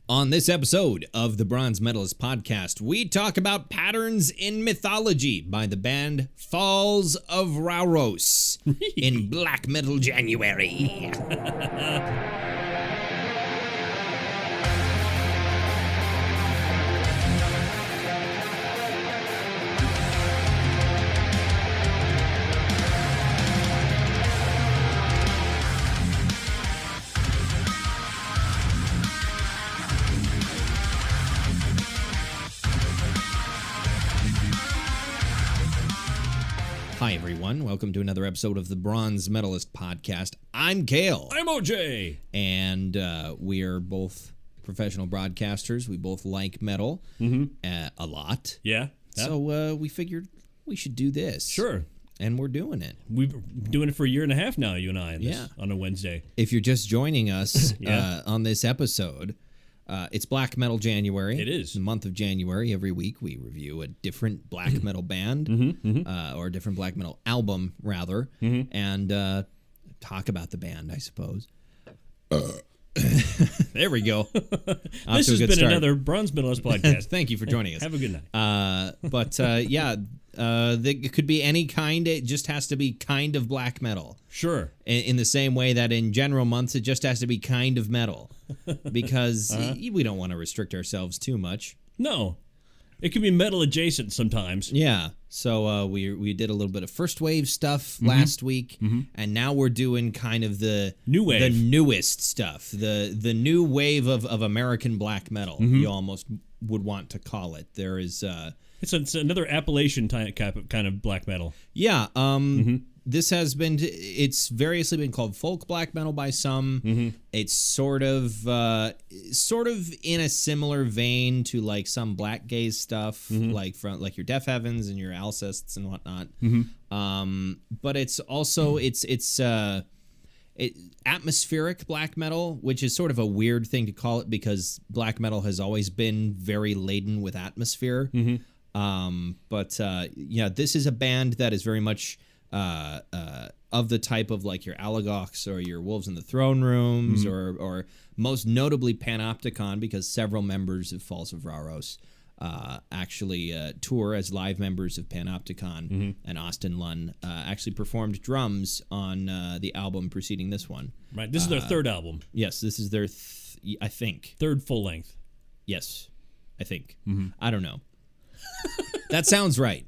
On this episode of the Bronze Metalist podcast, we talk about Patterns in Mythology by the band Falls of Rauros in Black Metal January. Hi, everyone. Welcome to another episode of the Bronze Metalist podcast. I'm Kale. I'm OJ. And we are both professional broadcasters. We both like metal a lot. Yeah. So we figured we should do this. Sure. And we're doing it. We've been doing it for a year and a half now, you and I, on a Wednesday. If you're just joining us on this episode, it's Black Metal January. It is. The month of January. Every week we review a different black metal band or a different black metal album, rather, and talk about the band, I suppose. There we go. This has been another Bronze Medalist podcast. Thank you for joining us. Have a good night. It could be any kind. It just has to be kind of black metal. Sure. In the same way that in general months, it just has to be kind of metal. Because we don't want to restrict ourselves too much. No. It can be metal adjacent sometimes. Yeah. So we did a little bit of first wave stuff last week, and now we're doing kind of the new wave, the newest stuff, the new wave of American black metal. You almost would want to call it. There is it's another Appalachian kind of black metal. Yeah. This has been, it's variously been called folk black metal by some. It's sort of in a similar vein to like some black gaze stuff, like your Deaf Heavens and your Alcests and whatnot. But it's also it's atmospheric black metal, which is sort of a weird thing to call it because black metal has always been very laden with atmosphere. This is a band that is very much of the type of like your Alagox or your Wolves in the Throne Rooms or most notably Panopticon, because several members of Falls of Rauros actually tour as live members of Panopticon, and Austin Lunn actually performed drums on the album preceding this one. Right, this is their third album. Yes, this is their, I think. Third full length. Yes, I think. I don't know. That sounds right.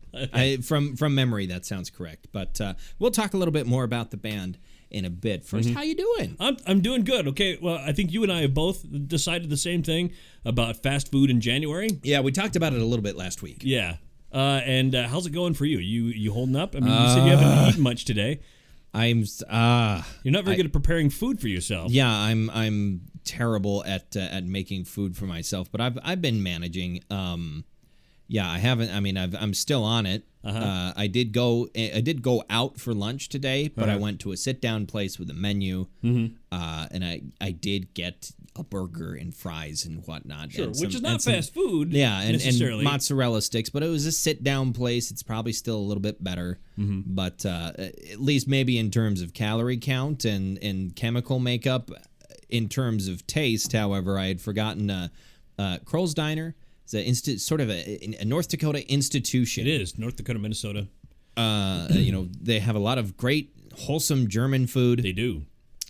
From memory, that sounds correct. But we'll talk a little bit more about the band in a bit. First, how you doing? I'm doing good. Okay, well, I think you and I have both decided the same thing about fast food in January. Yeah, we talked about it a little bit last week. Yeah. And how's it going for you? You holding up? I mean, you said you haven't eaten much today. You're not very good at preparing food for yourself. Yeah, I'm terrible at making food for myself, but I've been managing. Yeah, I haven't. I mean, I'm still on it. I did go out for lunch today, but I went to a sit-down place with a menu, and I did get a burger and fries and whatnot. Sure, which is not fast food. Yeah, and necessarily. mozzarella sticks, but it was a sit-down place. It's probably still a little bit better, but at least maybe in terms of calorie count and chemical makeup, in terms of taste. However, I had forgotten Kroll's Diner. It's sort of a North Dakota institution. It is North Dakota, Minnesota. They have a lot of great, wholesome German food. They do.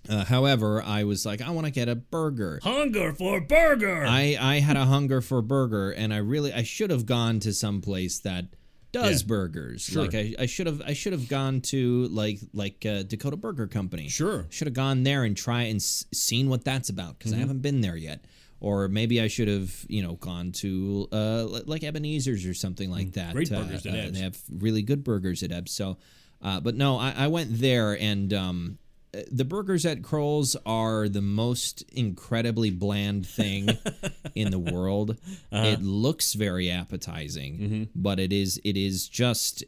However, I was like, I want to get a burger. Hunger for burger. I had a hunger for burger, and I should have gone to some place that does burgers. Sure. Like I should have gone to like Dakota Burger Company. Sure. Should have gone there and seen what that's about, because I haven't been there yet. Or maybe I should have, gone to like Ebenezer's or something like that. Great burgers at Ebbs. They have really good burgers at Ebbs. So, but no, I went there, and the burgers at Kroll's are the most incredibly bland thing in the world. It looks very appetizing, but it is just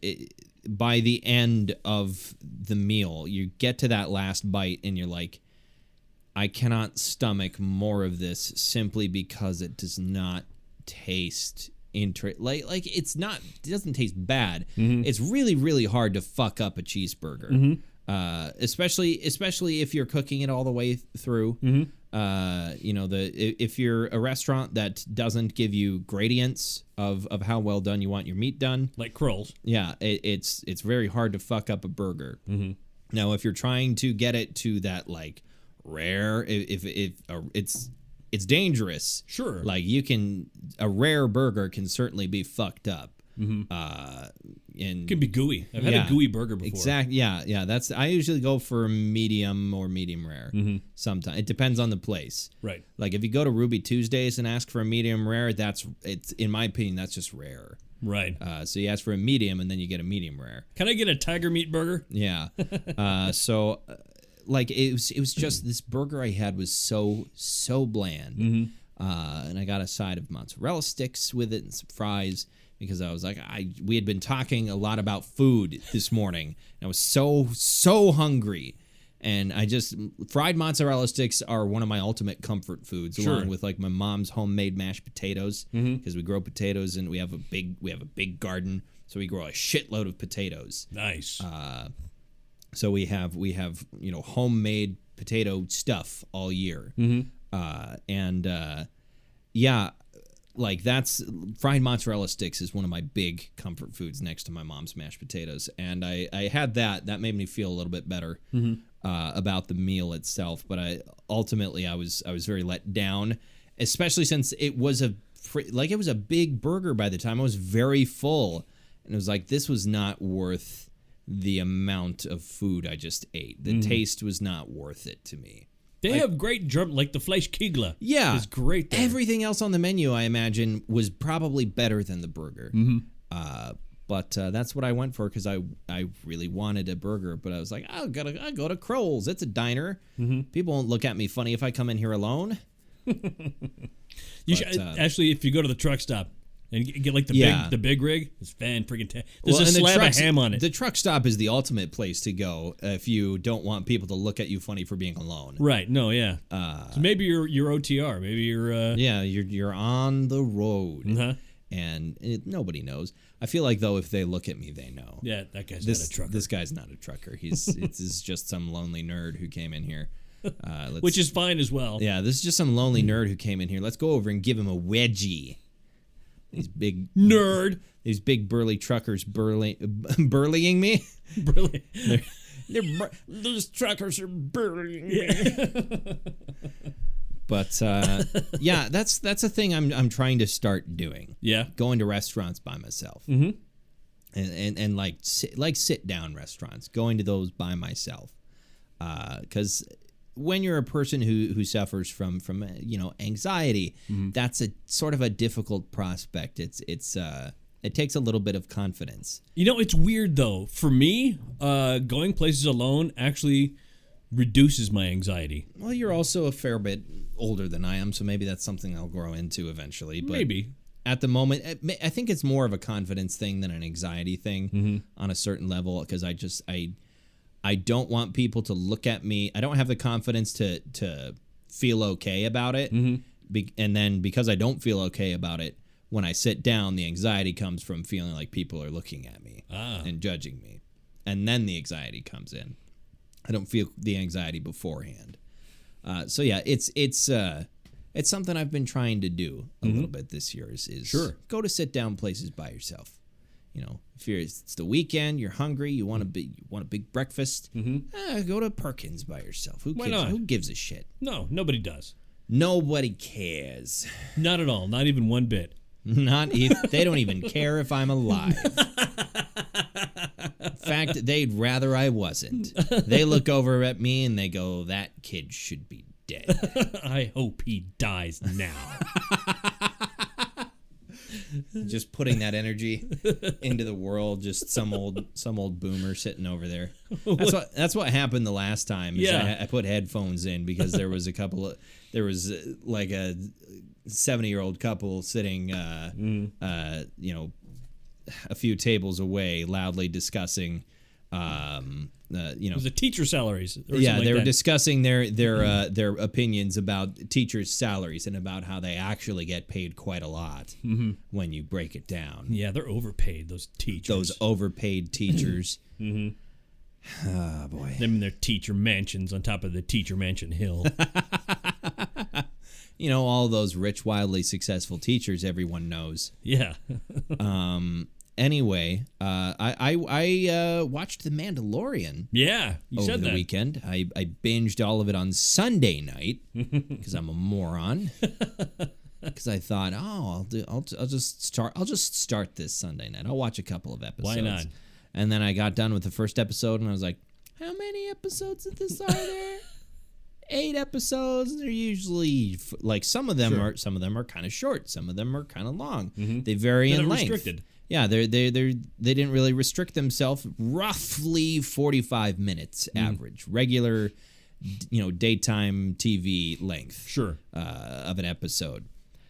by the end of the meal, you get to that last bite, and you're like, I cannot stomach more of this simply because it does not taste it's not. It doesn't taste bad. It's really, really hard to fuck up a cheeseburger. Especially if you're cooking it all the way through. If you're a restaurant that doesn't give you gradients of how well done you want your meat done, like Kroll's. yeah, it's very hard to fuck up a burger. Mm-hmm. Now, if you're trying to get it to that like rare, if it's dangerous. Sure, like a rare burger can certainly be fucked up. Mm-hmm. And it can be gooey. I've had a gooey burger before. Exactly. Yeah. I usually go for medium or medium rare. Mm-hmm. Sometimes it depends on the place. Right. Like if you go to Ruby Tuesdays and ask for a medium rare, it's in my opinion that's just rare. Right. So you ask for a medium and then you get a medium rare. Can I get a tiger meat burger? Yeah. Like it was just this burger I had was so bland. Mm-hmm. And I got a side of mozzarella sticks with it and some fries. Because I was like, we had been talking a lot about food this morning. And I was so hungry. And fried mozzarella sticks are one of my ultimate comfort foods, along with like my mom's homemade mashed potatoes. Because we grow potatoes and we have a big garden. So we grow a shitload of potatoes. Nice. So we have homemade potato stuff all year. Like that's fried mozzarella sticks is one of my big comfort foods next to my mom's mashed potatoes. And I had that made me feel a little bit better about the meal itself. But I was very let down, especially since it was a big burger by the time I was very full. And it was like, this was not worth the amount of food I just ate. The taste was not worth it to me. They have great like the Fleischkegel. Yeah. It's great there. Everything else on the menu, I imagine, was probably better than the burger. But that's what I went for because I really wanted a burger. But I was like, I go to Kroll's. It's a diner. People won't look at me funny if I come in here alone. Actually, if you go to the truck stop and get like the big rig, it's fan-freaking there's a slab of ham on it. The truck stop is the ultimate place to go if you don't want people to look at you funny for being alone. Right. No. Yeah. So maybe you're OTR. Maybe you're. You're on the road. Uh-huh. And nobody knows. I feel like though if they look at me, they know. Yeah, that guy's not a trucker. This guy's not a trucker. This is just some lonely nerd who came in here. Which is fine as well. Yeah, this is just some lonely nerd who came in here. Let's go over and give him a wedgie. These big nerd. These big burly truckers burlying me. Burly. These truckers are burlying me. But that's a thing I'm trying to start doing. Yeah, going to restaurants by myself. And like sit down restaurants, going to those by myself. Because when you're a person who suffers from anxiety, that's a sort of a difficult prospect. It takes a little bit of confidence. It's weird though. For me, going places alone actually reduces my anxiety. Well, you're also a fair bit older than I am, so maybe that's something I'll grow into eventually. But maybe. At the moment, I think it's more of a confidence thing than an anxiety thing on a certain level, because I don't want people to look at me. I don't have the confidence to feel okay about it. And then because I don't feel okay about it, when I sit down, the anxiety comes from feeling like people are looking at me and judging me. And then the anxiety comes in. I don't feel the anxiety beforehand. So yeah, it's something I've been trying to do a little bit this year is go to sit down places by yourself. If it's the weekend, you're hungry, you want a big breakfast, go to Perkins by yourself. Who gives a shit? No, nobody does. Nobody cares. Not at all. Not even one bit. They don't even care if I'm alive. In fact, they'd rather I wasn't. They look over at me and they go, "That kid should be dead." I hope he dies now. Just putting that energy into the world. Just some old boomer sitting over there. That's what happened the last time. I put headphones in because there was like a 70-year-old couple sitting, a few tables away, loudly discussing. It was the teacher salaries. They were discussing their opinions about teachers' salaries and about how they actually get paid quite a lot when you break it down. Yeah, they're overpaid. Those teachers. Those overpaid teachers. Oh boy. Them and their teacher mansions on top of the teacher mansion hill. all those rich, wildly successful teachers everyone knows. Yeah. Anyway, I watched The Mandalorian. Yeah, you over said the that. weekend. I binged all of it on Sunday night because I'm a moron. Because I thought, I'll just start this Sunday night. I'll watch a couple of episodes. Why not? And then I got done with the first episode, and I was like, how many episodes of this are there? 8 episodes. They're usually like some of them are kind of short, some of them are kind of long. They vary in length. Restricted. Yeah, they didn't really restrict themselves. Roughly 45 minutes average, regular, daytime TV length. Sure. Of an episode.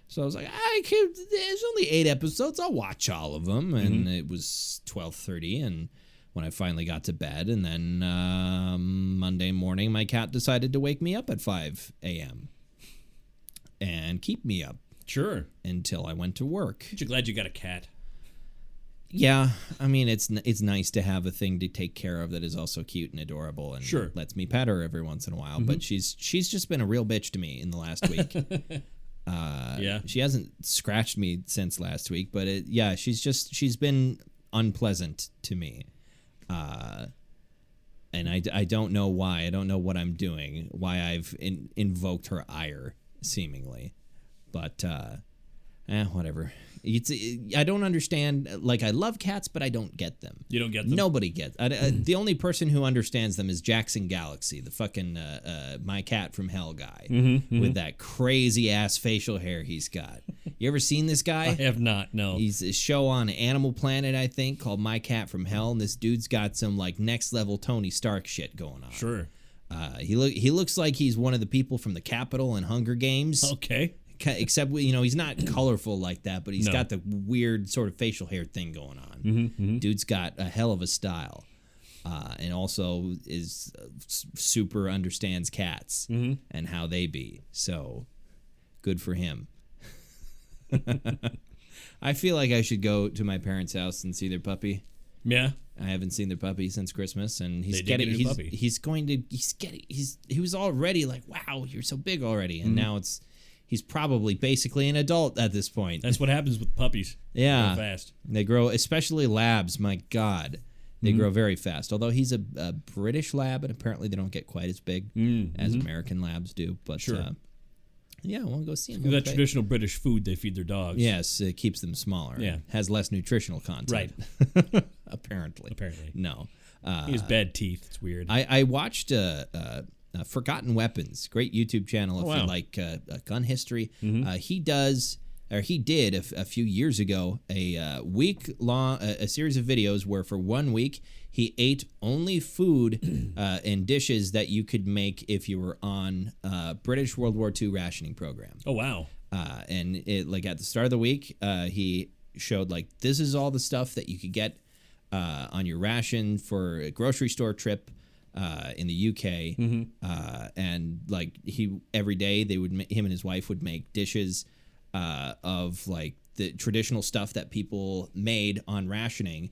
So I was like, there's only 8 episodes. I'll watch all of them. And it was 12:30, and when I finally got to bed, and then Monday morning, my cat decided to wake me up at 5 a.m. and keep me up. Sure. Until I went to work. Aren't you glad you got a cat? Yeah, I mean, it's nice to have a thing to take care of that is also cute and adorable and lets me pet her every once in a while. But she's just been a real bitch to me in the last week. Yeah, she hasn't scratched me since last week, but she's been unpleasant to me. And I don't know why. I don't know what I'm doing. Why I've invoked her ire, seemingly, but whatever. I don't understand. Like, I love cats, but I don't get them. You don't get them? Nobody gets. The only person who understands them is Jackson Galaxy, the fucking My Cat from Hell guy with that crazy ass facial hair he's got. You ever seen this guy? I have not. No. He's a show on Animal Planet, I think, called My Cat from Hell, and this dude's got some like next level Tony Stark shit going on. Sure. He looks like he's one of the people from the Capitol and Hunger Games. Okay. Except, he's not colorful like that, but he's got the weird sort of facial hair thing going on. Dude's got a hell of a style, and also is super understands cats and how they be. So, good for him. I feel like I should go to my parents' house and see their puppy. Yeah. I haven't seen their puppy since Christmas, and he was already like, wow, you're so big already, and now he's probably basically an adult at this point. That's what happens with puppies. Yeah. They grow fast. They grow, especially labs, my God. They grow very fast. Although he's a British lab, and apparently they don't get quite as big as American labs do. But yeah, I want to go see him. That traditional British food they feed their dogs. Yes, it keeps them smaller. Yeah. Has less nutritional content. Right. Apparently. No. He has bad teeth. It's weird. I watched Forgotten Weapons, great YouTube channel if you like gun history. He did a few years ago a week long a series of videos where for 1 week he ate only food and dishes that you could make if you were on British World War II rationing program. Oh wow! And it like at the start of the week he showed like this is all the stuff that you could get on your ration for a grocery store trip. In the UK, and like every day him and his wife would make dishes of like the traditional stuff that people made on rationing,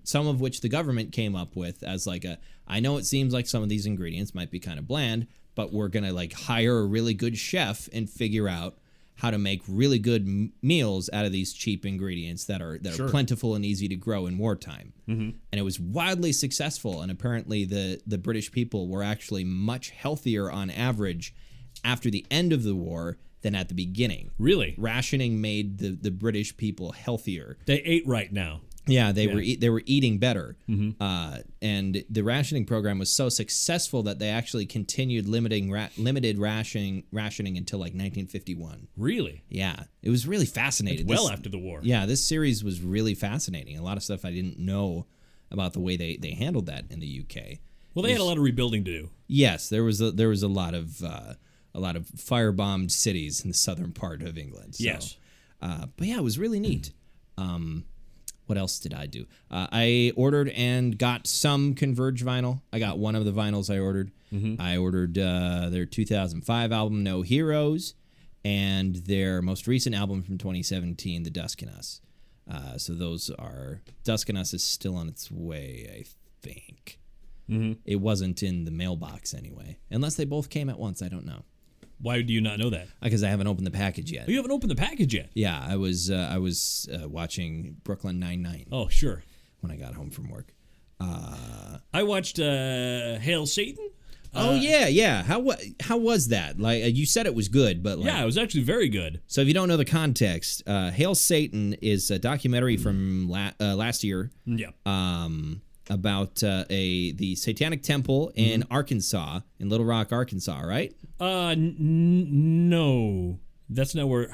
some of which the government came up with as like I know it seems like some of these ingredients might be kind of bland, but we're gonna like hire a really good chef and figure out how to make really good meals out of these cheap ingredients that are plentiful and easy to grow in wartime. And it was wildly successful, and apparently the British people were actually much healthier on average after the end of the war than at the beginning. Really? Rationing made the British people healthier. They ate right now. Yeah, they were eating better, and the rationing program was so successful that they actually continued limited rationing until like 1951. Really? Yeah, it was really fascinating. Well after the war. Yeah, this series was really fascinating. A lot of stuff I didn't know about the way they handled that in the UK. Well, they had a lot of rebuilding to do. Yes, there was a lot of firebombed cities in the southern part of England. So, yes, but yeah, it was really neat. What else did I do? I ordered and got some Converge vinyl. I got one of the vinyls I ordered. I ordered their 2005 album, No Heroes, and their most recent album from 2017, The Dusk in Us. So those are... Dusk in Us is still on its way, I think. It wasn't in the mailbox anyway. Unless they both came at once, I don't know. Why do you not know that? Because I haven't opened the package yet. Oh, you haven't opened the package yet? Yeah, I was watching Brooklyn Nine-Nine Oh, sure. when I got home from work. I watched Hail Satan. Yeah. How was that? Like you said, it was good, but Yeah, it was actually very good. So if you don't know the context, Hail Satan is a documentary from last year. Yeah. About the Satanic Temple in Arkansas, in Little Rock, Arkansas, right? No, that's not where.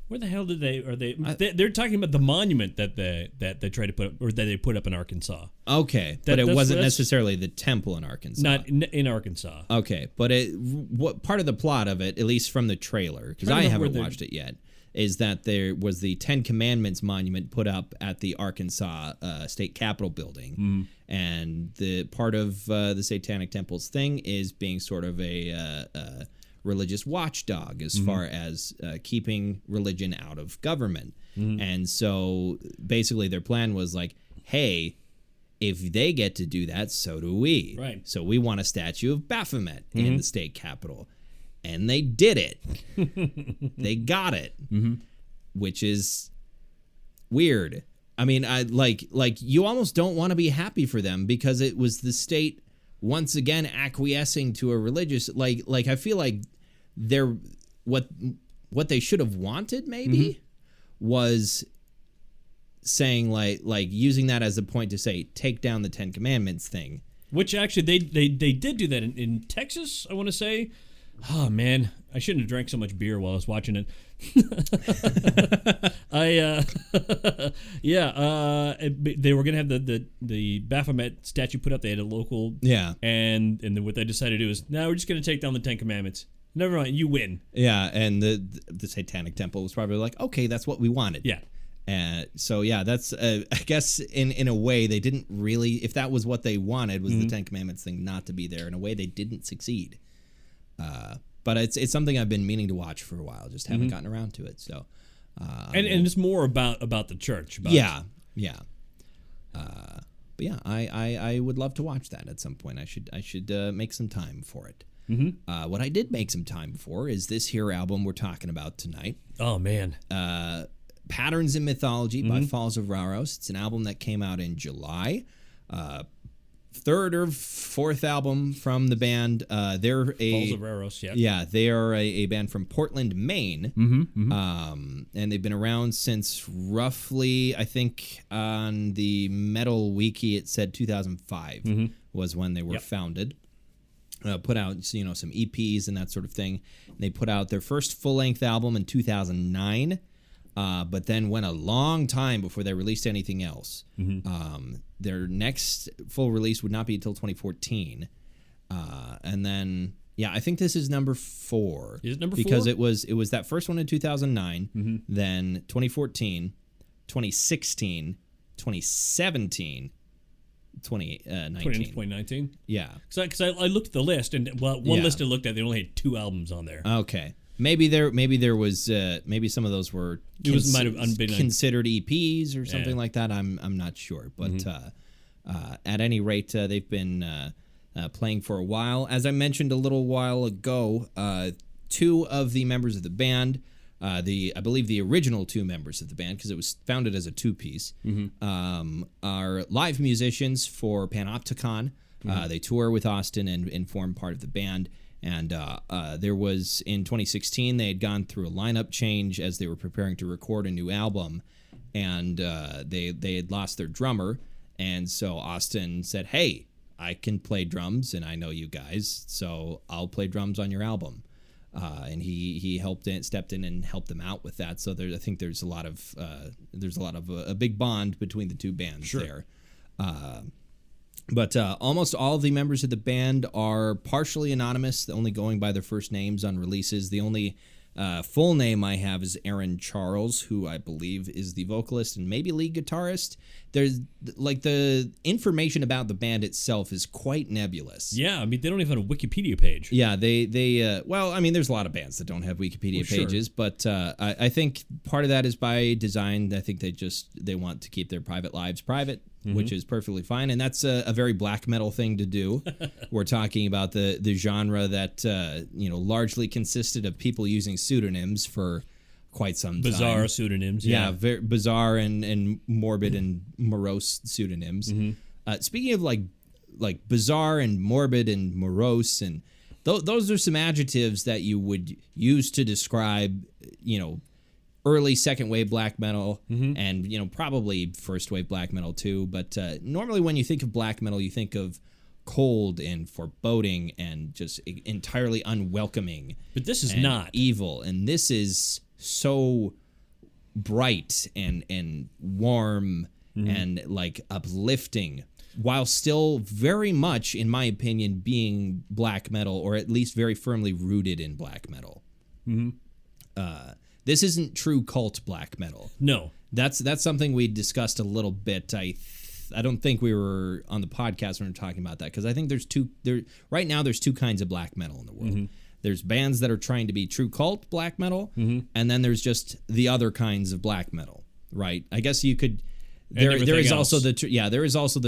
Where the hell did they? Are they? They're talking about the monument that they try to put up, or that they put up in Arkansas. Okay, but it wasn't necessarily the temple in Arkansas. Not in Arkansas. Okay, but what part of the plot of it, at least from the trailer, because I haven't watched it yet, is that there was the Ten Commandments monument put up at the Arkansas State Capitol building. And the part of the Satanic Temple's thing is being sort of a religious watchdog as far as keeping religion out of government. And so basically their plan was like, hey, if they get to do that, so do we. Right. So we want a statue of Baphomet in the state capitol. And they did it. They got it, which is weird. I mean, I like you almost don't want to be happy for them because it was the state once again acquiescing to a religious like I feel like they're what they should have wanted maybe was saying like using that as a point to say take down the Ten Commandments thing. Which actually they did do that in Texas, I want to say. Oh man, I shouldn't have drank so much beer while I was watching it. They were gonna have the Baphomet statue put up. They had a local, and then what they decided to do is, no, we're just gonna take down the Ten Commandments. Never mind, you win. Yeah, and the Satanic Temple was probably like, okay, that's what we wanted. Yeah. So yeah, that's I guess in a way they didn't really. If that was what they wanted, was the Ten Commandments thing not to be there. In a way, they didn't succeed. But it's something I've been meaning to watch for a while, just haven't gotten around to it. So, and it's more about the church. But yeah. I would love to watch that at some point. I should make some time for it. What I did make some time for is this here album we're talking about tonight. Oh man, Patterns in Mythology by Falls of Rauros. It's an album that came out in July. Third or fourth album from the band. They're Falls of Rauros, yeah. Yeah, they are a band from Portland, Maine. And they've been around since roughly, I think on the Metal Wiki it said 2005 was when they were founded. Put out some EPs and that sort of thing. They put out their first full-length album in 2009. But then went a long time before they released anything else. Their next full release would not be until 2014. And then, I think this is number 4. Is it number 4? Because it was that first one in 2009, then 2014, 2016, 2017, 2019? Yeah. Because I looked at the list, and one list I looked at, they only had 2 albums on there. Okay. Maybe there was maybe some of those were might have been considered EPs or something like that. I'm not sure, but at any rate, they've been playing for a while. As I mentioned a little while ago, 2 of the members of the band, I believe the original 2 members of the band, because it was founded as a 2-piece, are live musicians for Panopticon. They tour with Austin and form part of the band. And there was, in 2016, they had gone through a lineup change as they were preparing to record a new album. And they had lost their drummer. And so Austin said, hey, I can play drums, and I know you guys, so I'll play drums on your album. And he stepped in and helped them out with that. So I think there's a lot of a big bond between the 2 bands there. But almost all of the members of the band are partially anonymous, only going by their first names on releases. The only full name I have is Aaron Charles, who I believe is the vocalist and maybe lead guitarist. There's the information about the band itself is quite nebulous. Yeah, I mean they don't even have a Wikipedia page. Yeah, they well, I mean there's a lot of bands that don't have Wikipedia pages, but I think part of that is by design. I think they want to keep their private lives private. which is perfectly fine, and that's a very black metal thing to do. We're talking about the genre that largely consisted of people using pseudonyms for quite some time. Bizarre pseudonyms. Yeah, very bizarre and morbid and morose pseudonyms. Speaking of like bizarre and morbid and morose, and those are some adjectives that you would use to describe, early second wave black metal, and probably first wave black metal too. But normally when you think of black metal, you think of cold and foreboding and just entirely unwelcoming. But this is not evil, and this is so bright and warm and like uplifting, while still very much, in my opinion, being black metal, or at least very firmly rooted in black metal. This isn't true cult black metal. No. That's something we discussed a little bit. I don't think we were on the podcast when we were talking about that, because I think there's right now there's two kinds of black metal in the world. There's bands that are trying to be true cult black metal, and then there's just the other kinds of black metal, right? I guess you could. There is also the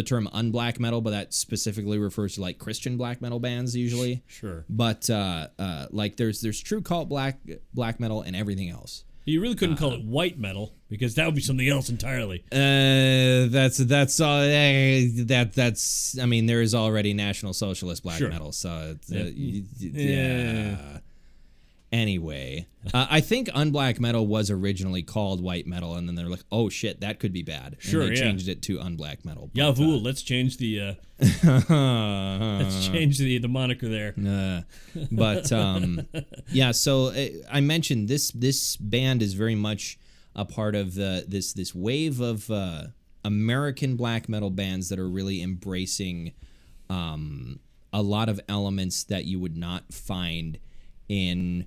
term unblack metal, but that specifically refers to like Christian black metal bands usually. Sure. But like there's true cult black metal and everything else. You really couldn't call it white metal, because that would be something else entirely. That's all. That's. I mean, there is already National Socialist black metal, so yeah. Anyway, I think unblack metal was originally called white metal, and then they're like, "Oh shit, that could be bad." Sure, and they changed it to unblack metal. Jawohl, let's change the moniker there. But yeah. So I mentioned this band is very much a part of this wave of American black metal bands that are really embracing a lot of elements that you would not find in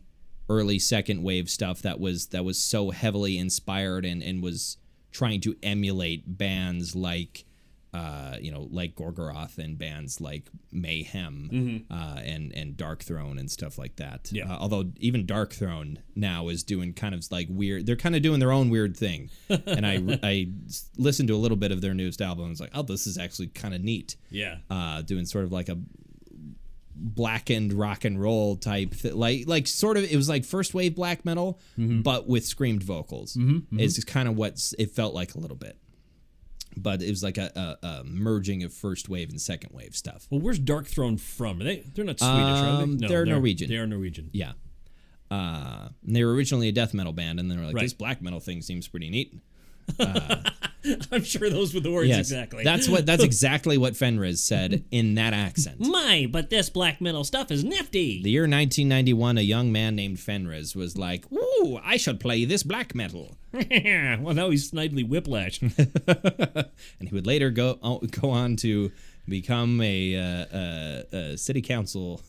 early second wave stuff that was so heavily inspired and was trying to emulate bands like like Gorgoroth and bands like Mayhem and Dark Throne and stuff like that. Yeah. Although even Dark Throne now is doing kind of like weird. They're kind of doing their own weird thing. And I listened to a little bit of their newest album and was like, oh, this is actually kind of neat. Yeah. Doing sort of like a blackened rock and roll type like sort of, it was like first wave black metal but with screamed vocals. It's kind of what it felt like a little bit, but it was like a merging of first wave and second wave stuff. Well, where's Dark Throne from? They're not Swedish, are they? No, they're Norwegian. They are Norwegian. Yeah. They were originally a death metal band, and they were like, Right. This black metal thing seems pretty neat. I'm sure those were the words exactly. That's exactly what Fenriz said in that accent. My, but this black metal stuff is nifty. The year 1991, a young man named Fenriz was like, "Ooh, I should play this black metal." Well, now he's Snidely Whiplash. And he would later go on to become a city council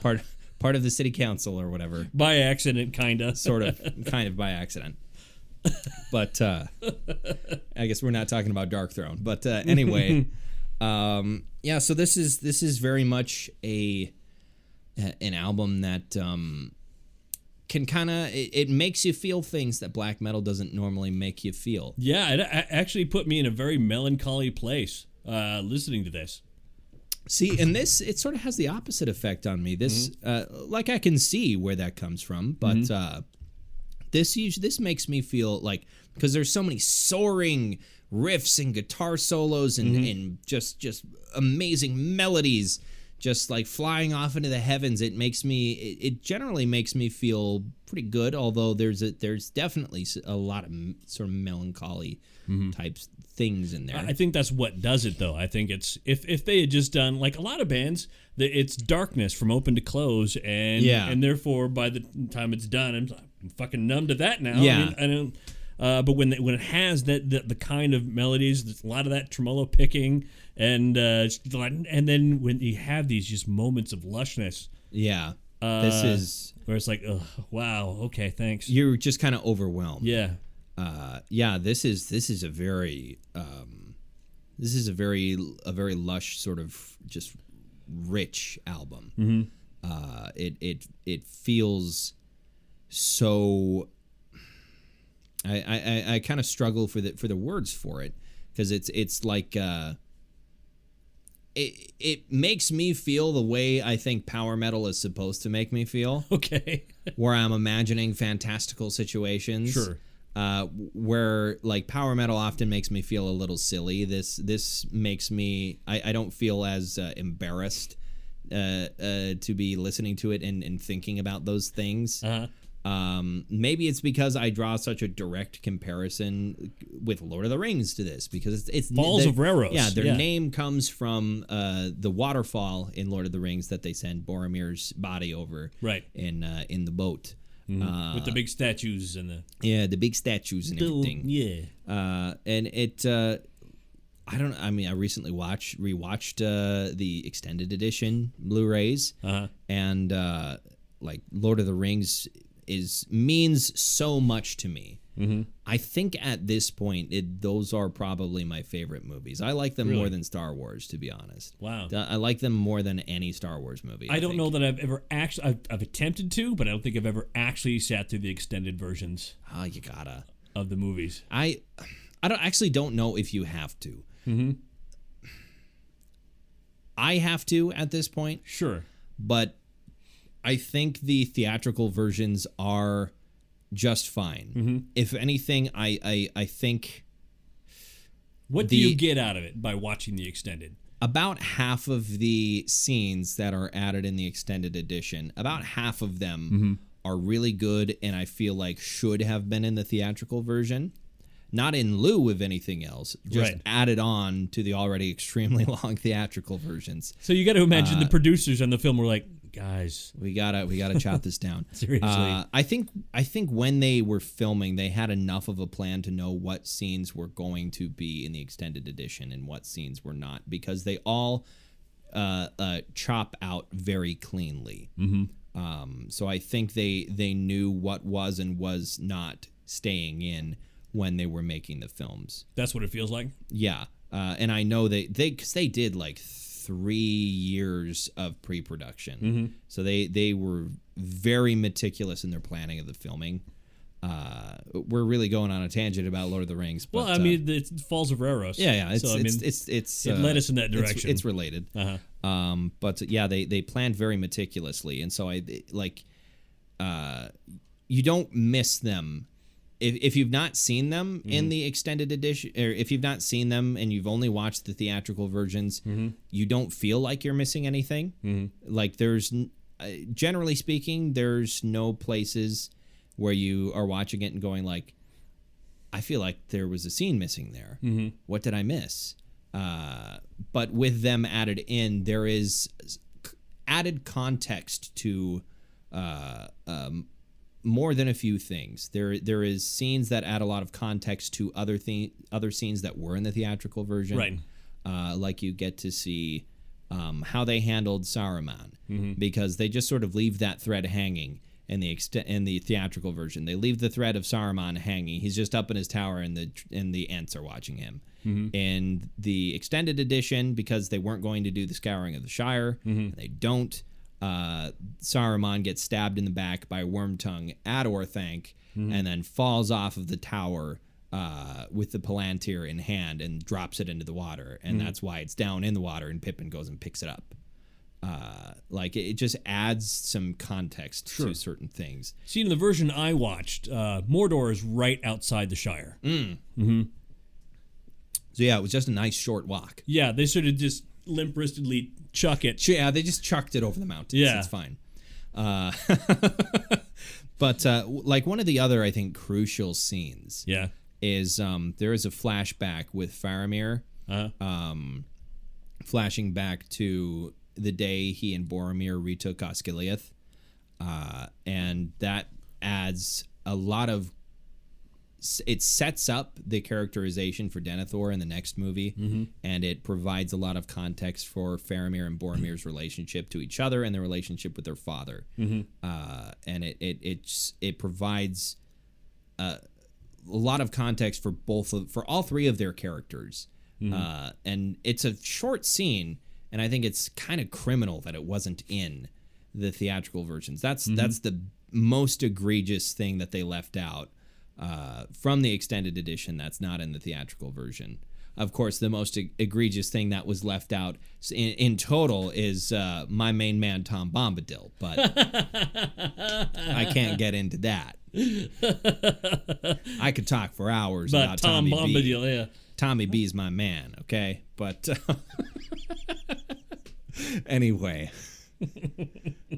part of the city council or whatever. By accident, kinda. kind of by accident. But I guess we're not talking about Dark Throne. But anyway, yeah. So this is very much an album that can kind of it makes you feel things that black metal doesn't normally make you feel. Yeah, it actually put me in a very melancholy place listening to this. See, and this, it sort of has the opposite effect on me. This, like, I can see where that comes from, but this makes me feel like, because there's so many soaring riffs and guitar solos and just amazing melodies, just like flying off into the heavens. It generally makes me feel pretty good. Although there's definitely a lot of sort of melancholy types things in there. I think that's what does it, though. I think it's if they had just done like a lot of bands, it's darkness from open to close, and therefore by the time it's done, I'm fucking numb to that now. Yeah. I don't. But when it has the kind of melodies, there's a lot of that tremolo picking, and then when you have these just moments of lushness, this is where it's like, oh, wow, okay, thanks. You're just kind of overwhelmed. Yeah. This is a very lush, sort of just rich album. It feels so. I kind of struggle for the words for it, because it's like it makes me feel the way I think power metal is supposed to make me feel. Okay. Where I'm imagining fantastical situations. Sure. Where like power metal often makes me feel a little silly. This makes me I don't feel as embarrassed to be listening to it and thinking about those things. Maybe it's because I draw such a direct comparison with Lord of the Rings to this, because it's Falls of Rauros. Yeah, their name comes from the waterfall in Lord of the Rings that they send Boromir's body over. Right. In the boat. With the big statues and the big statues and everything. Yeah. And it I recently rewatched the extended edition Blu-rays. And like Lord of the Rings means so much to me. I think at this point those are probably my favorite movies. I like them more than Star Wars, to be honest. Wow. I like them more than any Star Wars movie. I don't know that I've ever actually I've attempted to, but I don't think I've ever actually sat through the extended versions. Oh, you gotta. Of the movies. I don't know if you have to. I have to at this point. Sure. But I think the theatrical versions are just fine. If anything, I think... What do you get out of it by watching the extended? About half of the scenes that are added in the extended edition, about half of them are really good and I feel like should have been in the theatrical version. Not in lieu of anything else, just added on to the already extremely long theatrical versions. So you got to imagine the producers on the film were like, guys, we gotta chop this down. Seriously. I think when they were filming, they had enough of a plan to know what scenes were going to be in the extended edition and what scenes were not, because they all chop out very cleanly. So I think they knew what was and was not staying in when they were making the films. That's what it feels like? Yeah. And I know because they did like 3 years of pre-production. So they were very meticulous in their planning of the filming. We're really going on a tangent about Lord of the Rings. But, well, I mean, it's Falls of Rauros. Yeah. It led us in that direction. It's related. But yeah, they planned very meticulously. And so you don't miss them. If you've not seen them in the extended edition, or if you've not seen them and you've only watched the theatrical versions, you don't feel like you're missing anything. Like there's, generally speaking, there's no places where you are watching it and going like, I feel like there was a scene missing there. What did I miss? But with them added in, there is added context to more than a few things. There is scenes that add a lot of context to other scenes that were in the theatrical version. Right. Like you get to see how they handled Saruman, because they just sort of leave that thread hanging in the theatrical version. They leave the thread of Saruman hanging. He's just up in his tower, and the Ents are watching him. In the extended edition, because they weren't going to do the Scouring of the Shire, and they don't. Saruman gets stabbed in the back by Wormtongue at Orthanc, and then falls off of the tower with the Palantir in hand and drops it into the water, and that's why it's down in the water, and Pippin goes and picks it up. Like it just adds some context to certain things. See, in the version I watched, Mordor is right outside the Shire. So yeah, it was just a nice short walk. Yeah, they sort of just limp-wristedly chuck it. Yeah, they just chucked it over the mountains. Yeah. It's fine. But like one of the other, I think, crucial scenes is there is a flashback with Faramir flashing back to the day he and Boromir retook Osgiliath. And that adds a lot of... It sets up the characterization for Denethor in the next movie, and it provides a lot of context for Faramir and Boromir's relationship to each other and their relationship with their father. And it provides a lot of context for for all three of their characters. And it's a short scene, and I think it's kind of criminal that it wasn't in the theatrical versions. That's the most egregious thing that they left out from the extended edition that's not in the theatrical version. of course, the most egregious thing that was left out in total is my main man, Tom Bombadil. But I can't get into that. I could talk for hours about Tom Bombadil, B. yeah. Tommy B's my man, okay? But anyway.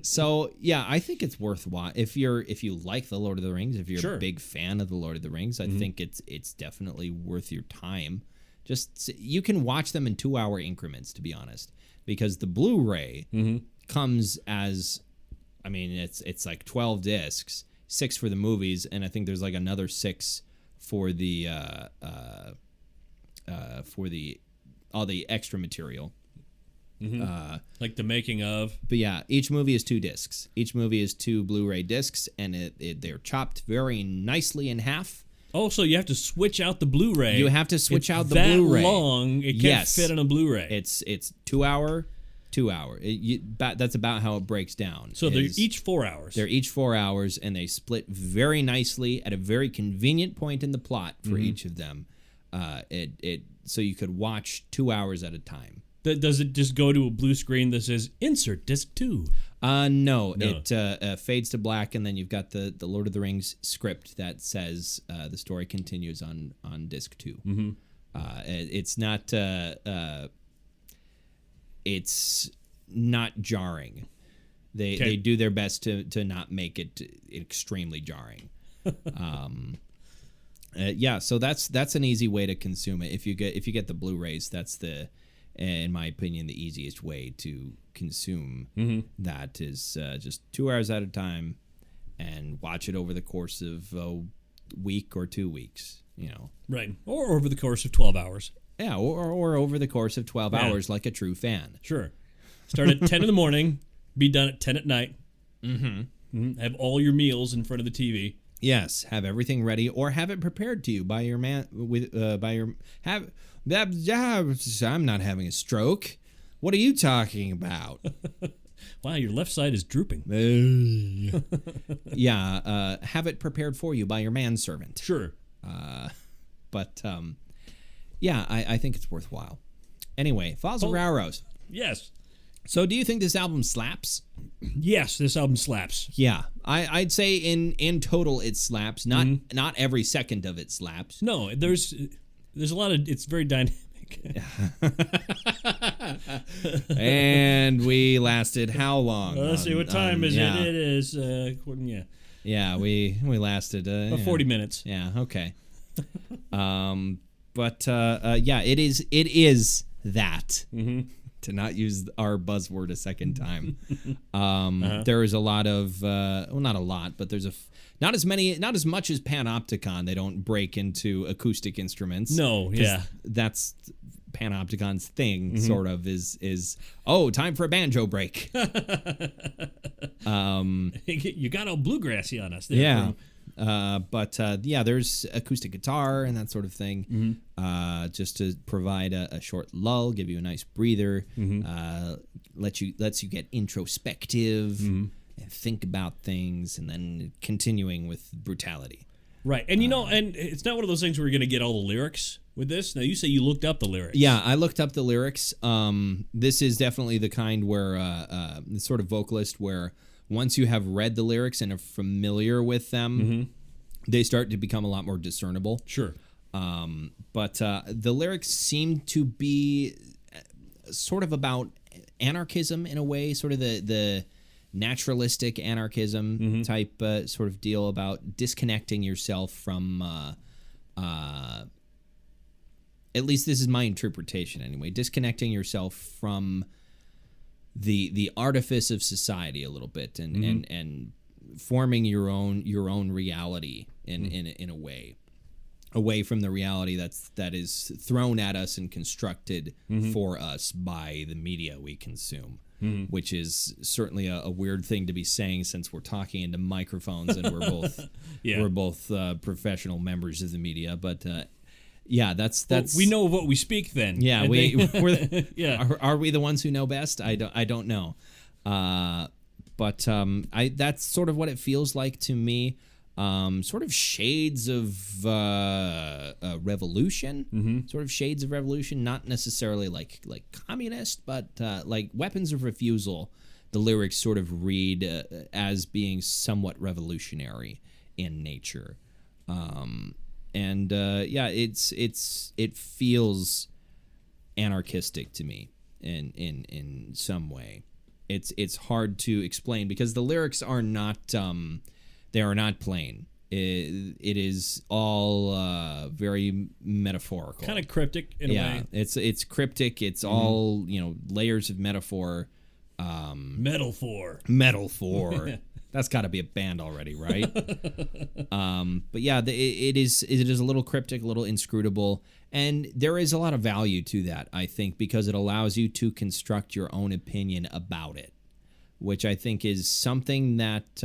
So yeah, I think it's worthwhile if you like the Lord of the Rings, if you're a big fan of the Lord of the Rings. I think it's definitely worth your time. Just you can watch them in 2-hour increments, to be honest, because the Blu-ray comes as, I mean, it's like 12 discs, 6 for the movies, and I think there's like another 6 for the all the extra material. Like the making of. But yeah, each movie is 2 discs. Each movie is 2 Blu-ray discs, and they're chopped very nicely in half. Oh, so you have to switch out the Blu-ray. You have to switch out the that Blu-ray. Long, it can't fit on a Blu-ray. It's 2 hour. That's about how it breaks down. So they're each 4 hours. They're each 4 hours, and they split very nicely at a very convenient point in the plot for each of them. So you could watch 2 hours at a time. Does it just go to a blue screen that says "Insert Disc 2"? No. It fades to black, and then you've got the Lord of the Rings script that says the story continues on disc 2. Mm-hmm. It's not jarring. They do their best to not make it extremely jarring. So that's an easy way to consume it. If you get the Blu-rays, that's in my opinion, the easiest way to consume that is just 2 hours at a time and watch it over the course of a week or 2 weeks, Right. Or over the course of 12 hours. Yeah, or over the course of 12 hours like a true fan. Sure. Start at 10 in the morning, be done at 10 at night. Mm-hmm. Have all your meals in front of the TV. Yes, have everything ready, or have it prepared to you by your man. I'm not having a stroke. What are you talking about? Wow, your left side is drooping. Yeah, have it prepared for you by your manservant. Sure. Yeah, I think it's worthwhile. Anyway, Falls of Rauros. Yes. So do you think this album slaps? Yes, this album slaps. Yeah, I'd say in total it slaps. Not every second of it slaps. No, there's a lot of, it's very dynamic. And we lasted how long? Let's see, what time is it? It is, Yeah, we lasted... 40 minutes. Yeah, okay. It is that. Mm-hmm. To not use our buzzword a second time. There is a lot of... not a lot, but there's not as much as Panopticon. They don't break into acoustic instruments. No, yeah. That's Panopticon's thing, sort of, is time for a banjo break. You got all bluegrassy on us there. Yeah. There's acoustic guitar and that sort of thing, just to provide a short lull, give you a nice breather, lets you get introspective and think about things, and then continuing with brutality. Right, and and it's not one of those things where you're going to get all the lyrics with this. Now, you say you looked up the lyrics. Yeah, I looked up the lyrics. This is definitely the kind where the sort of vocalist where once you have read the lyrics and are familiar with them, they start to become a lot more discernible. Sure. But the lyrics seem to be sort of about anarchism in a way, sort of the naturalistic anarchism type sort of deal about disconnecting yourself from, at least this is my interpretation anyway, disconnecting yourself from the artifice of society a little bit, and forming your own reality in a way, away from the reality that is thrown at us and constructed for us by the media we consume, which is certainly a weird thing to be saying, since we're talking into microphones and we're both professional members of the media, but. Yeah, that's. Well, we know what we speak then. Yeah, we're yeah. Are we the ones who know best? I don't know. That's sort of what it feels like to me. sort of shades of revolution, sort of shades of revolution, not necessarily like communist, but like weapons of refusal. The lyrics sort of read as being somewhat revolutionary in nature, and it feels anarchistic to me in some way. It's hard to explain because the lyrics are not they are not plain. It is all very metaphorical, kind of cryptic in a way. It's cryptic. It's all layers of metaphor. Metalfor. That's got to be a band already, right? But yeah, it is a little cryptic, a little inscrutable, and there is a lot of value to that, I think, because it allows you to construct your own opinion about it, which I think is something that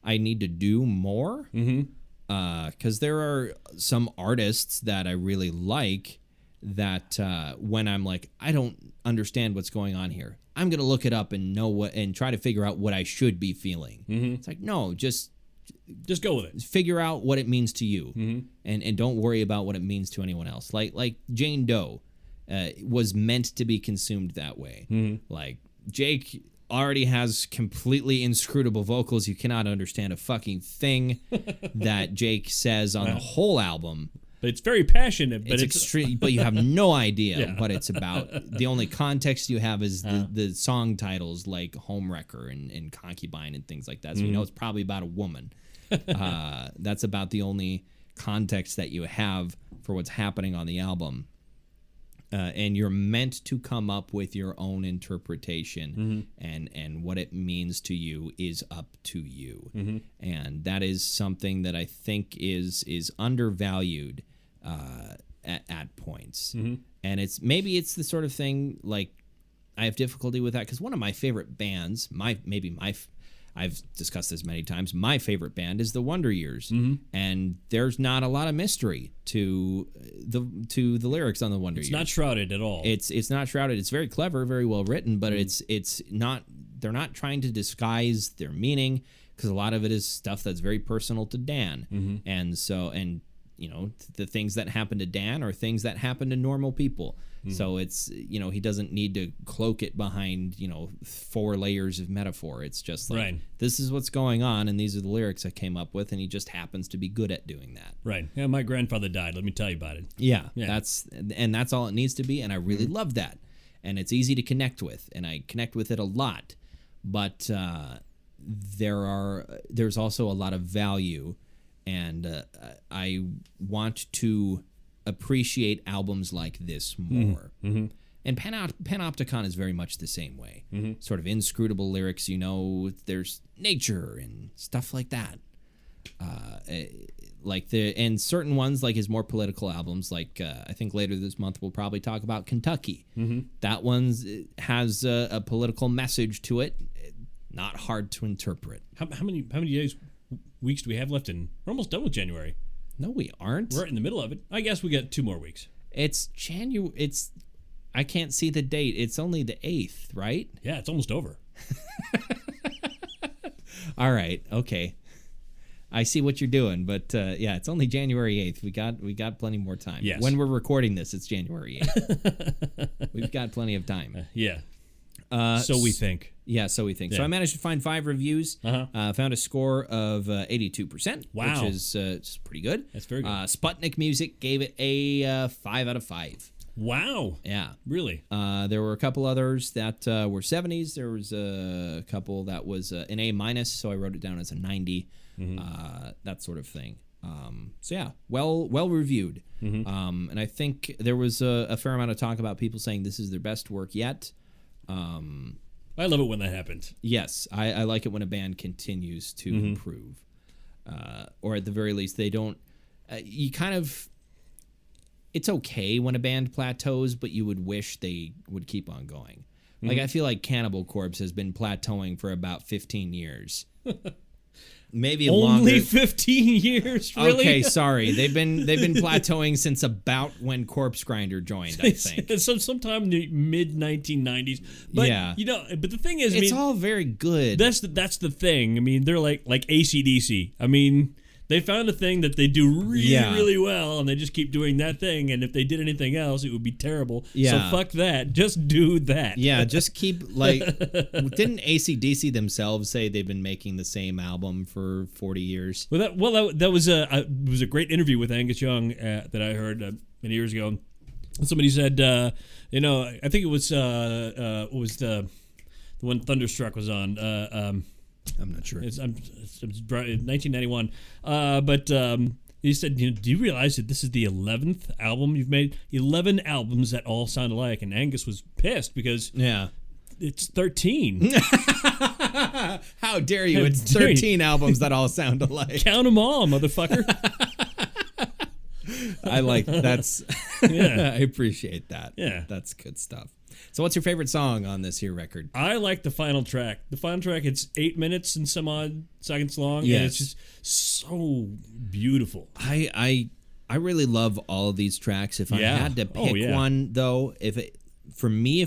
I need to do more. Because there are some artists that I really like that when I'm like, I don't understand what's going on here, I'm going to look it up and try to figure out what I should be feeling. It's like, no, just go with it. Figure out what it means to you, and don't worry about what it means to anyone else. Like Jane Doe was meant to be consumed that way. Like Jake already has completely inscrutable vocals. You cannot understand a fucking thing that Jake says on the whole album. But it's very passionate. But it's extreme. But you have no idea what it's about. The only context you have is the song titles like Homewrecker and Concubine and things like that. So you know it's probably about a woman. That's about the only context that you have for what's happening on the album. And you're meant to come up with your own interpretation, and what it means to you is up to you. And that is something that I think is undervalued at points. And maybe it's the sort of thing, like, I have difficulty with that because one of my favorite bands, I've discussed this many times, my favorite band is the Wonder Years, and there's not a lot of mystery to the lyrics on the Wonder Years. It's not shrouded at all. It's not shrouded. It's very clever, very well written, but it's not. They're not trying to disguise their meaning because a lot of it is stuff that's very personal to Dan, and the things that happen to Dan are things that happen to normal people. So it's, he doesn't need to cloak it behind, 4 layers of metaphor. It's just like, this is what's going on, and these are the lyrics I came up with, and he just happens to be good at doing that. Right. Yeah, my grandfather died. Let me tell you about it. Yeah. That's all it needs to be, and I really love that. And it's easy to connect with, and I connect with it a lot. But there's also a lot of value, and I want to appreciate albums like this more. And Panopticon is very much the same way. Sort of inscrutable lyrics, there's nature and stuff like that. And certain ones, like his more political albums, like I think later this month we'll probably talk about Kentucky. That one has a political message to it, not hard to interpret. How many weeks do we have left in? We're almost done with January. No, we aren't. We're in the middle of it. I guess we got 2 more weeks. It's January. I can't see the date. It's only the 8th, right? Yeah, it's almost over. All right. Okay. I see what you're doing, but yeah, it's only January 8th. We got plenty more time. Yes. When we're recording this, it's January 8th. We've got plenty of time. Yeah. So we think. Yeah, so we think. Yeah. So I managed to find 5 reviews. Found a score of 82%, wow, which is pretty good. That's very good. Sputnik Music gave it a 5 out of 5. Wow. Yeah. Really? There were a couple others that were 70s. There was a couple that was an A-, so I wrote it down as a 90. That sort of thing. So yeah, well reviewed. And I think there was a fair amount of talk about people saying this is their best work yet. I love it when that happens. Yes, I like it when a band continues to improve, or at the very least they don't. You kind of, it's okay when a band plateaus, but you would wish they would keep on going. Like I feel like Cannibal Corpse has been plateauing for about 15 years. maybe only longer. 15 years. Really? Okay, sorry. They've been plateauing since about when Corpse Grinder joined, I think. Sometime in the mid 1990s. But but the thing is, it's all very good. That's the thing. I mean, they're like AC/DC. I mean, they found a thing that they do really well, and they just keep doing that thing. And if they did anything else, it would be terrible. Yeah. So fuck that. Just do that. Yeah, just keep, like... Didn't AC/DC themselves say they've been making the same album for 40 years? Well, that was a great interview with Angus Young that I heard many years ago. Somebody said, I think it was the one Thunderstruck was on. I'm not sure. It's 1991. But he said, do you realize that this is the 11th album you've made? 11 albums that all sound alike. And Angus was pissed because it's 13. How dare you? It's 13 albums that all sound alike. Count them all, motherfucker. I like that's. I appreciate that. Yeah, that's good stuff. So, what's your favorite song on this here record? I like the final track. The final track, it's 8 minutes and some odd seconds long, and it's just so beautiful. I really love all of these tracks. If I had to pick one, though, if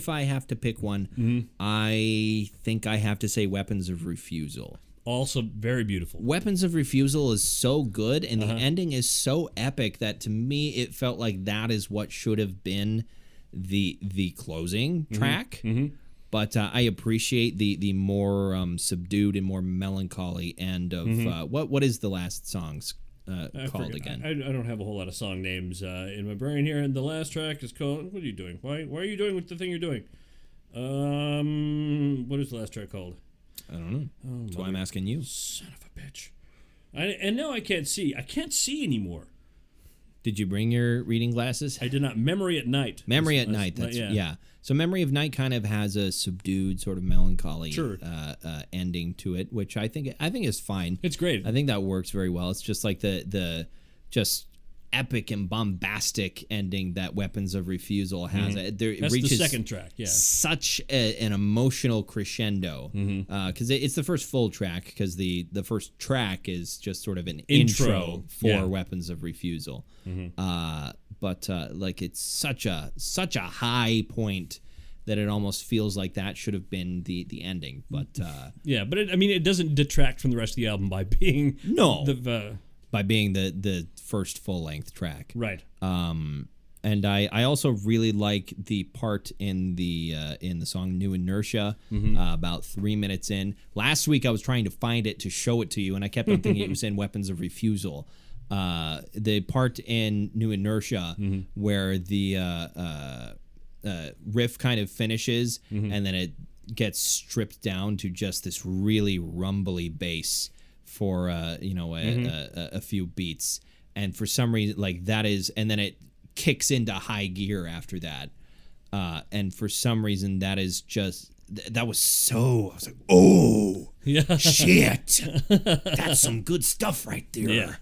I have to pick one, I think I have to say "Weapons of Refusal." Also very beautiful. Weapons of Refusal is so good, and the ending is so epic that to me it felt like that is what should have been the closing track. But I appreciate the more subdued and more melancholy end of what is the last song's called again? I don't have a whole lot of song names in my brain here, and the last track is called. What are you doing? Why are you doing with the thing you're doing? What is the last track called? I don't know. That's why I'm asking you. Son of a bitch. And now I can't see. I can't see anymore. Did you bring your reading glasses? I did not. Memory at Night. Memory at Night. That's So Memory of Night kind of has a subdued sort of melancholy ending to it, which I think is fine. It's great. I think that works very well. It's just like the just epic and bombastic ending that Weapons of Refusal has. It That's reaches the second track, such an emotional crescendo because it's the first full track, because the first track is just sort of an intro for Weapons of Refusal. But like it's such a high point that it almost feels like that should have been the ending. But but it doesn't detract from the rest of the album by being by being the first full-length track. Right. And I also really like the part in the song New Inertia, about 3 minutes in. Last week I was trying to find it to show it to you, and I kept on thinking it was in Weapons of Refusal. The part in New Inertia where the riff kind of finishes, and then it gets stripped down to just this really rumbly bass for a few beats, and for some reason like that is, and then it kicks into high gear after that, and for some reason that is just that was so, I was like, oh shit, that's some good stuff right there.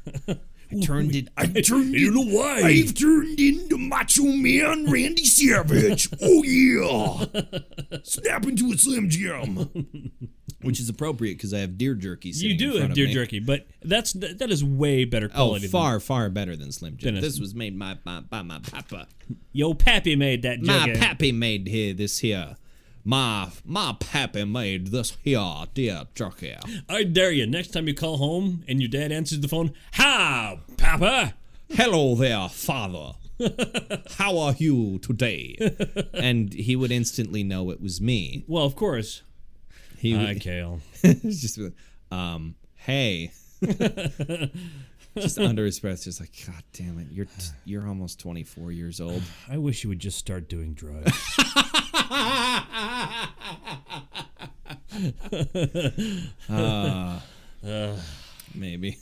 I've turned into Macho Man Randy Savage. Oh yeah, snap into a Slim Jim. Which is appropriate because I have deer jerky sitting in front of me. You do have deer jerky, but that is way better quality. Oh, far better than Slim Jim. This was made by my papa. Yo, pappy made that jerky. My pappy made this here. My pappy made this here deer jerky. I dare you, next time you call home and your dad answers the phone, "Hi, Papa." "Hello there, father. How are you today?" And he would instantly know it was me. Well, of course. Hi, Kale. Just hey. Just under his breath, just like, God damn it, you're almost 24 years old. I wish you would just start doing drugs. Maybe.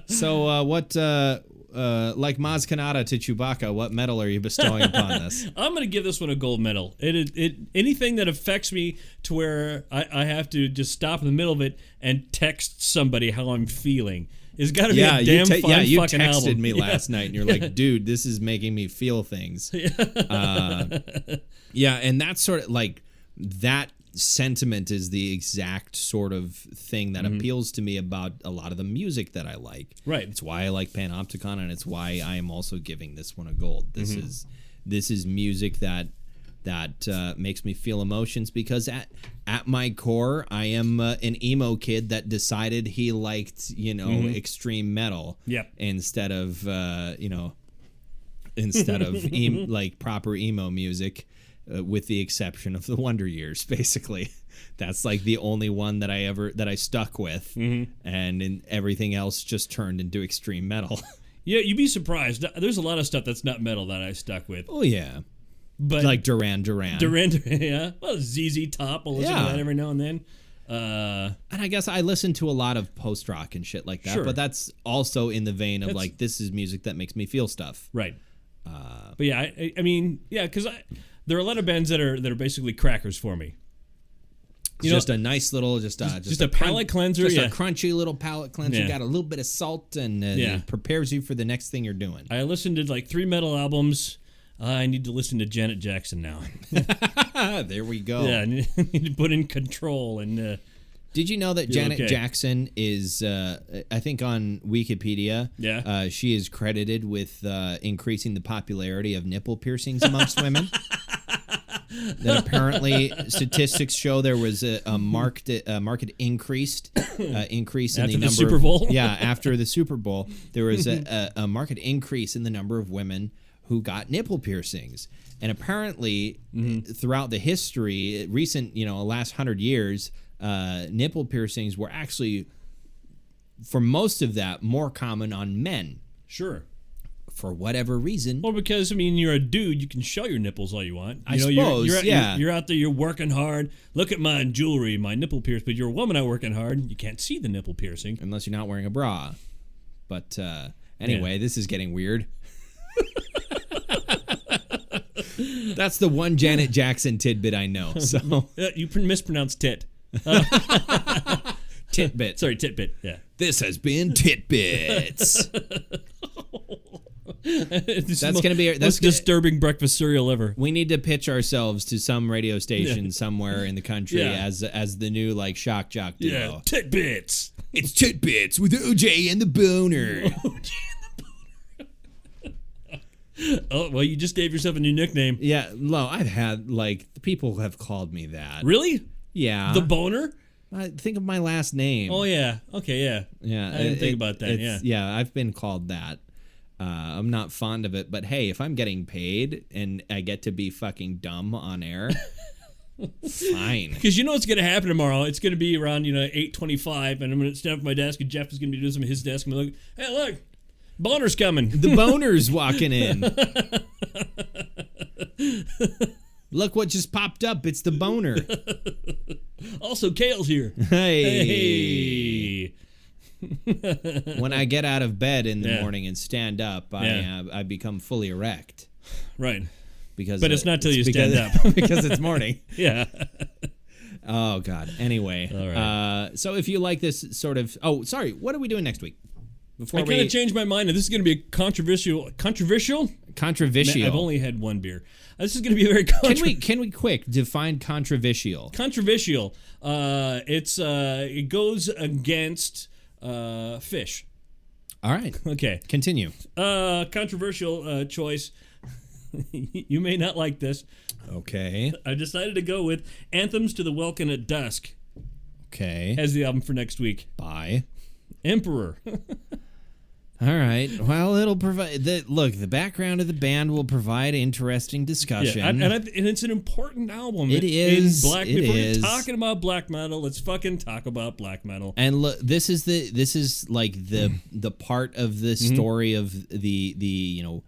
So, what, like Maz Kanata to Chewbacca, what medal are you bestowing upon this? I'm going to give this one a gold medal. It anything that affects me to where I have to just stop in the middle of it and text somebody how I'm feeling. It's got to be a damn fun fucking album. You texted me last night, and you're like, dude, this is making me feel things. And that's sort of like that sentiment is the exact sort of thing that appeals to me about a lot of the music that I like. Right. It's why I like Panopticon, and it's why I am also giving this one a gold. This is music that makes me feel emotions, because at my core, I am an emo kid that decided he liked, extreme metal. Yep. Instead of like proper emo music. With the exception of the Wonder Years, basically. That's like the only one that I stuck with, and everything else just turned into extreme metal. Yeah, you'd be surprised. There's a lot of stuff that's not metal that I stuck with. Oh yeah, but like Duran Duran, yeah. Well, ZZ Top, I'll listen to that every now and then. And I guess I listen to a lot of post rock and shit like that, but that's also in the vein of like, this is music that makes me feel stuff. Right. But yeah, I mean, yeah, because there are a lot of bands that are basically crackers for me. Just a nice little, just a palate cleanser, just a crunchy little palate cleanser. Got a little bit of salt, and it prepares you for the next thing you're doing. I listened to like 3 metal albums. I need to listen to Janet Jackson now. There we go. Yeah, I need to put in Control and. Did you know that Janet Jackson is, I think on Wikipedia, she is credited with increasing the popularity of nipple piercings amongst women? That apparently statistics show there was a marked increase in after the number Super Bowl. After the Super Bowl, there was a marked increase in the number of women who got nipple piercings. And apparently, throughout the history, last 100 years, nipple piercings were actually, for most of that, more common on men. Sure. For whatever reason. Well, because, I mean, you're a dude, you can show your nipples all you want. I suppose, you're out there, you're working hard. Look at my jewelry, my nipple piercing. But you're a woman out working hard, you can't see the nipple piercing. Unless you're not wearing a bra. But anyway, this is getting weird. That's the one Janet Jackson tidbit I know. So you mispronounced tit. Titbit. Sorry, titbit. Yeah. This has been Titbits. That's going to be most disturbing breakfast cereal ever. We need to pitch ourselves to some radio station somewhere in the country as the new like shock jock duo. Yeah, Titbits. It's Titbits with OJ and the Boner. Oh, well, you just gave yourself a new nickname. Yeah, no, I've had, people have called me that. Really? Yeah. The Boner? Think of my last name. Oh, yeah. Okay, yeah. Yeah. I didn't think about that, yeah. Yeah, I've been called that. I'm not fond of it, but hey, if I'm getting paid and I get to be fucking dumb on air, fine. Because you know what's going to happen tomorrow? It's going to be around, 8:25, and I'm going to stand up at my desk, and Jeff is going to be doing some of his desk, and I'm like, hey, look. Boner's coming. The Boner's walking in. Look what just popped up. It's the Boner. Also, Kale's here. Hey. When I get out of bed in the morning and stand up, I become fully erect. Right. But it's not till you stand up. Because it's morning. Yeah. Oh, God. Anyway. All right. So if you like this sort of... Oh, sorry. What are we doing next week? I kind of changed my mind, and this is going to be a controversial. Controversial? I've only had one beer. This is going to be a very controversial. Can we quick define controversial? Controversial. It goes against fish. All right. Okay. Continue. Controversial choice. You may not like this. Okay. I decided to go with Anthems to the Welkin at Dusk. Okay. As the album for next week. By Emperor. All right. Well, it'll provide the background of the band will provide interesting discussion. Yeah, and it's an important album. It is. If we're talking about black metal, let's fucking talk about black metal. And look, this is like the part of the story of the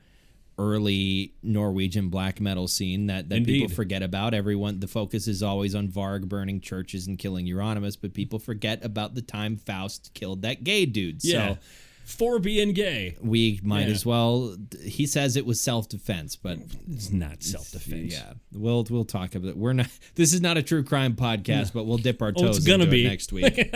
early Norwegian black metal scene that people forget about. The focus is always on Varg burning churches and killing Euronymous, but people forget about the time Faust killed that gay dude. Yeah. So for being gay. We might as well. He says it was self-defense, but it's not self-defense. Yeah. We'll talk about it. We're not. This is not a true crime podcast, but we'll dip our toes into it next week.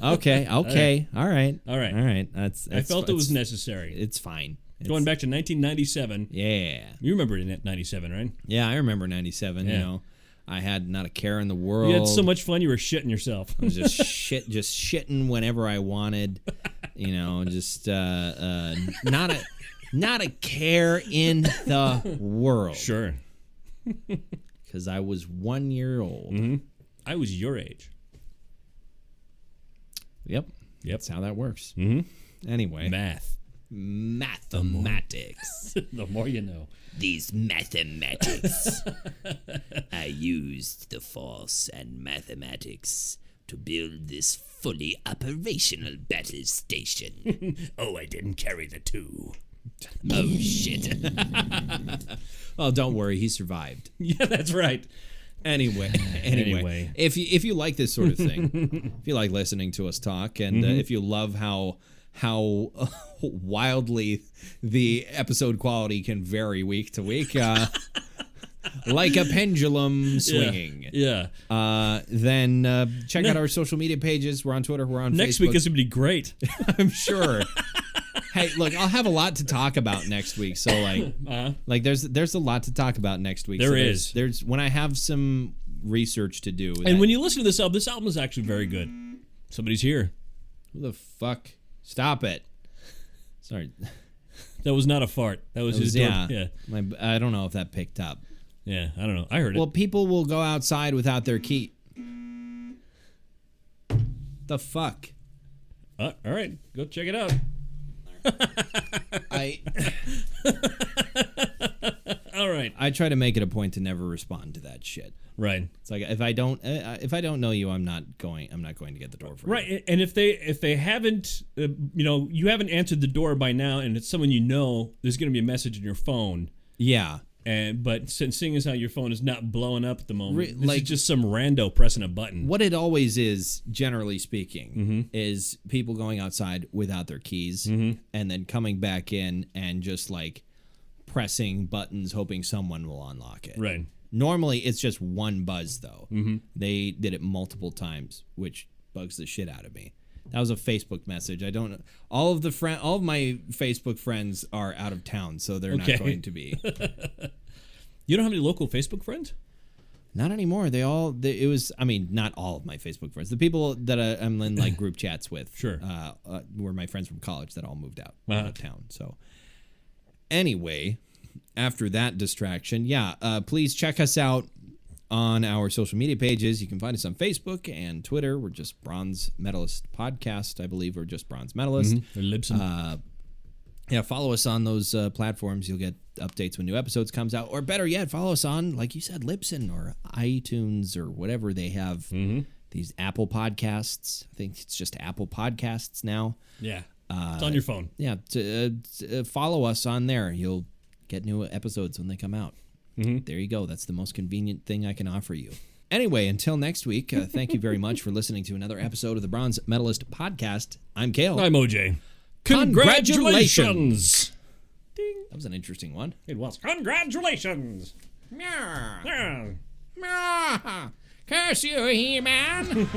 Okay. All right. I felt it was necessary. It's fine. Going back to 1997. Yeah. You remember 97, right? Yeah, I remember 97, I had not a care in the world. You had so much fun, you were shitting yourself. I was just shitting whenever I wanted. Just not a care in the world. Sure. Because I was 1 year old. Mm-hmm. I was your age. Yep. That's how that works. Mm-hmm. Anyway. Mathematics. The more you know. These mathematics. I used the force and mathematics to build this fully operational battle station. Oh, I didn't carry the 2. Oh, shit. Oh, don't worry. He survived. Yeah, that's right. Anyway, if you like this sort of thing, if you like listening to us talk, and if you love how wildly the episode quality can vary week to week, like a pendulum swinging, then check out our social media pages. We're on Twitter. We're on next Facebook. week is gonna be great. I'm sure. Hey, look, I'll have a lot to talk about next week. So there's a lot to talk about next week. There's when I have some research to do. And when you listen to this album is actually very good. Somebody's here. Who the fuck? Stop it. Sorry. That was not a fart. That was his door. Yeah. I don't know if that picked up. Yeah, I don't know. I heard it. Well, people will go outside without their key. The fuck? All right. Go check it out. All right. I try to make it a point to never respond to that shit. Right. It's like if I don't know you, I'm not going to get the door for you. Right. And if they haven't, you haven't answered the door by now, and it's someone you know, there's going to be a message in your phone. Yeah. But seeing as how your phone is not blowing up at the moment, this is just some rando pressing a button. What it always is, generally speaking, is people going outside without their keys and then coming back in and just like pressing buttons, hoping someone will unlock it. Right. Normally, it's just one buzz, though. They did it multiple times, which bugs the shit out of me. That was a Facebook message. I don't. All of my Facebook friends are out of town, so they're not going to be. You don't have any local Facebook friends? Not anymore. It was. I mean, not all of my Facebook friends. The people that I'm in like group chats with, sure, were my friends from college that all moved out of town. So, anyway. After that distraction, please check us out on our social media pages. You can find us on Facebook and Twitter. We're just Bronze Metalist Podcast, I believe. We're just Bronze Metalist. Or Libsyn. Follow us on those platforms. You'll get updates when new episodes comes out. Or better yet, follow us on, like you said, Libsyn or iTunes or whatever they have. These Apple Podcasts. I think it's just Apple Podcasts now. Yeah, it's on your phone. Yeah, follow us on there. You'll get new episodes when they come out. There you go. That's the most convenient thing I can offer you. Anyway, until next week, thank you very much for listening to another episode of the Bronze Metalist Podcast. I'm Kale. I'm OJ. Congratulations! Ding. That was an interesting one. It was. Congratulations! Meow. Meow. Curse you, He-Man!